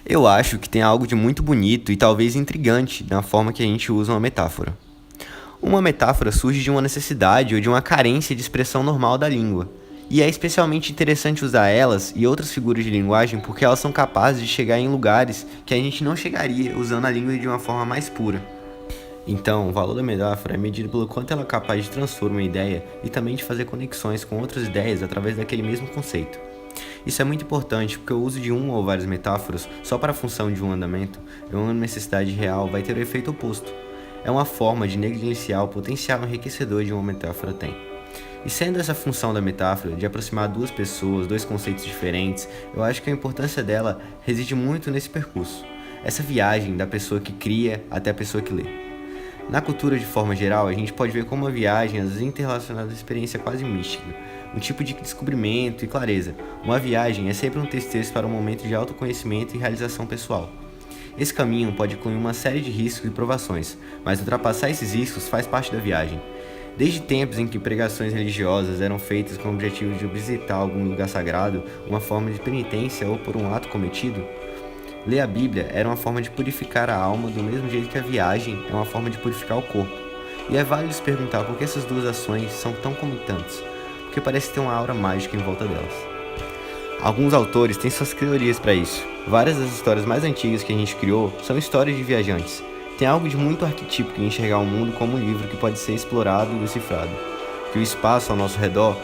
Eu acho que tem algo de muito bonito e talvez intrigante na forma que a gente usa uma metáfora. Uma metáfora surge de uma necessidade ou de uma carência de expressão normal da língua. E é especialmente interessante usar elas e outras figuras de linguagem porque elas são capazes de chegar em lugares que a gente não chegaria usando a língua de uma forma mais pura. Então, o valor da metáfora é medido pelo quanto ela é capaz de transformar uma ideia e também de fazer conexões com outras ideias através daquele mesmo conceito. Isso é muito importante porque o uso de uma ou várias metáforas só para a função de um andamento em uma necessidade real vai ter o efeito oposto. É uma forma de negligenciar o potencial enriquecedor de uma metáfora tem. E sendo essa função da metáfora de aproximar duas pessoas, dois conceitos diferentes, eu acho que a importância dela reside muito nesse percurso. Essa viagem da pessoa que cria até a pessoa que lê. Na cultura de forma geral, a gente pode ver como uma viagem às vezes interrelacionada à experiência quase mística, um tipo de descobrimento e clareza. Uma viagem é sempre um texto para um momento de autoconhecimento e realização pessoal. Esse caminho pode incluir uma série de riscos e provações, mas ultrapassar esses riscos faz parte da viagem. Desde tempos em que pregações religiosas eram feitas com o objetivo de visitar algum lugar sagrado, uma forma de penitência ou por um ato cometido, ler a Bíblia era uma forma de purificar a alma do mesmo jeito que a viagem é uma forma de purificar o corpo. E é válido se perguntar por que essas duas ações são tão comutantes, porque parece ter uma aura mágica em volta delas. Alguns autores têm suas teorias para isso. Várias das histórias mais antigas que a gente criou são histórias de viajantes. Tem algo de muito arquetípico em enxergar o mundo como um livro que pode ser explorado e decifrado, que o espaço ao nosso redor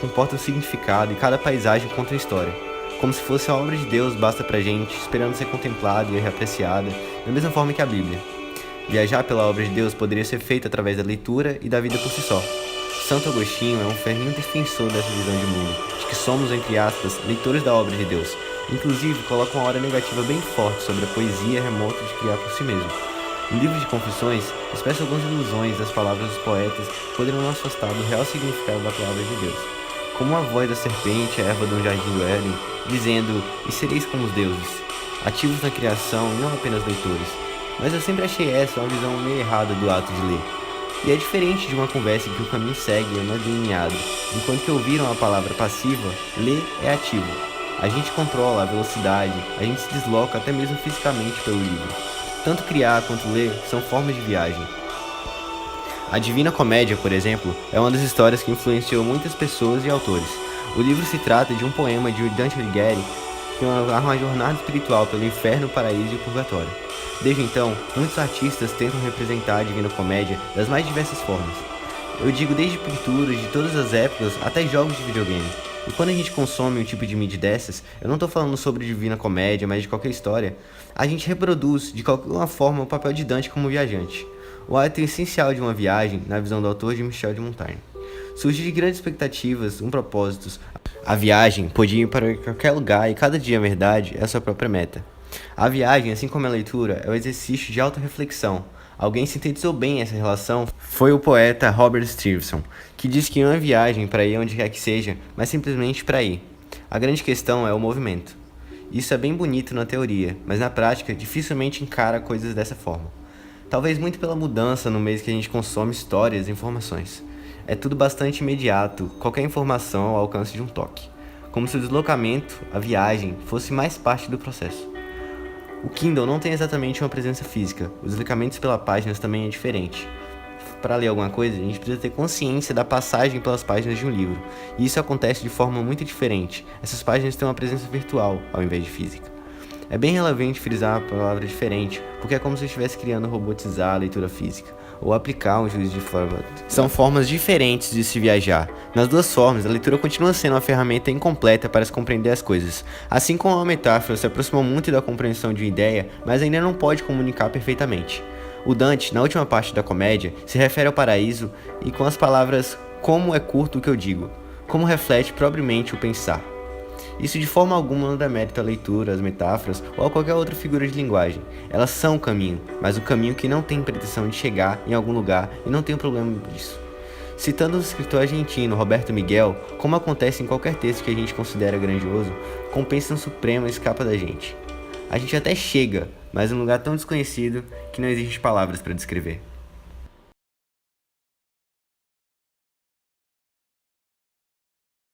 comporta um significado e cada paisagem conta uma história. Como se fosse a obra de Deus basta pra gente, esperando ser contemplada e reapreciada, da mesma forma que a Bíblia. Viajar pela obra de Deus poderia ser feito através da leitura e da vida por si só. Santo Agostinho é um ferrenho defensor dessa visão de mundo, de que somos, entre aspas, leitores da obra de Deus. Inclusive, coloca uma hora negativa bem forte sobre a poesia remota de criar por si mesmo. No livro de Confissões, expressa algumas ilusões das palavras dos poetas que poderiam nos afastar do real significado da palavra de Deus. Como a voz da serpente, a erva do jardim do Éden, dizendo, e sereis como os deuses, ativos na criação e não apenas leitores. Mas eu sempre achei essa uma visão meio errada do ato de ler. E é diferente de uma conversa em que o caminho segue ou não é delineado. Enquanto que ouviram a palavra passiva, ler é ativo. A gente controla a velocidade, a gente se desloca até mesmo fisicamente pelo livro. Tanto criar quanto ler são formas de viagem. A Divina Comédia, por exemplo, é uma das histórias que influenciou muitas pessoas e autores. O livro se trata de um poema de Dante Alighieri que narra uma jornada espiritual pelo inferno, o paraíso e o purgatório. Desde então, muitos artistas tentam representar a Divina Comédia das mais diversas formas. Eu digo desde pinturas de todas as épocas até jogos de videogame. E quando a gente consome um tipo de mídia dessas, eu não estou falando sobre Divina Comédia, mas de qualquer história, a gente reproduz de qualquer forma o papel de Dante como viajante. O ato essencial de uma viagem, na visão do autor de Michel de Montaigne. Surge de grandes expectativas, propósitos. A viagem podia ir para qualquer lugar e cada dia, a verdade, é a sua própria meta. A viagem, assim como a leitura, é um exercício de autorreflexão. Alguém sintetizou bem essa relação foi o poeta Robert Stevenson, que diz que não é viagem para ir onde quer que seja, mas simplesmente para ir. A grande questão é o movimento. Isso é bem bonito na teoria, mas na prática dificilmente encara coisas dessa forma. Talvez muito pela mudança no meio que a gente consome histórias e informações. É tudo bastante imediato, qualquer informação ao alcance de um toque. Como se o deslocamento, a viagem, fosse mais parte do processo. O Kindle não tem exatamente uma presença física, os deslocamentos pelas páginas também é diferente. Para ler alguma coisa, a gente precisa ter consciência da passagem pelas páginas de um livro, e isso acontece de forma muito diferente. Essas páginas têm uma presença virtual, ao invés de física. É bem relevante frisar a palavra diferente, porque é como se eu estivesse criando robotizar a leitura física, ou aplicar um juízo de forma. São formas diferentes de se viajar. Nas duas formas, a leitura continua sendo uma ferramenta incompleta para se compreender as coisas. Assim como a metáfora se aproxima muito da compreensão de uma ideia, mas ainda não pode comunicar perfeitamente. O Dante, na última parte da comédia, se refere ao paraíso e com as palavras como é curto o que eu digo, como reflete propriamente o pensar. Isso de forma alguma não dá mérito à leitura, às metáforas ou a qualquer outra figura de linguagem. Elas são o caminho, mas o caminho que não tem pretensão de chegar em algum lugar e não tem problema disso. Citando o escritor argentino Roberto Miguel, como acontece em qualquer texto que a gente considera grandioso, compensação suprema escapa da gente. A gente até chega, mas em um lugar tão desconhecido que não existem palavras para descrever.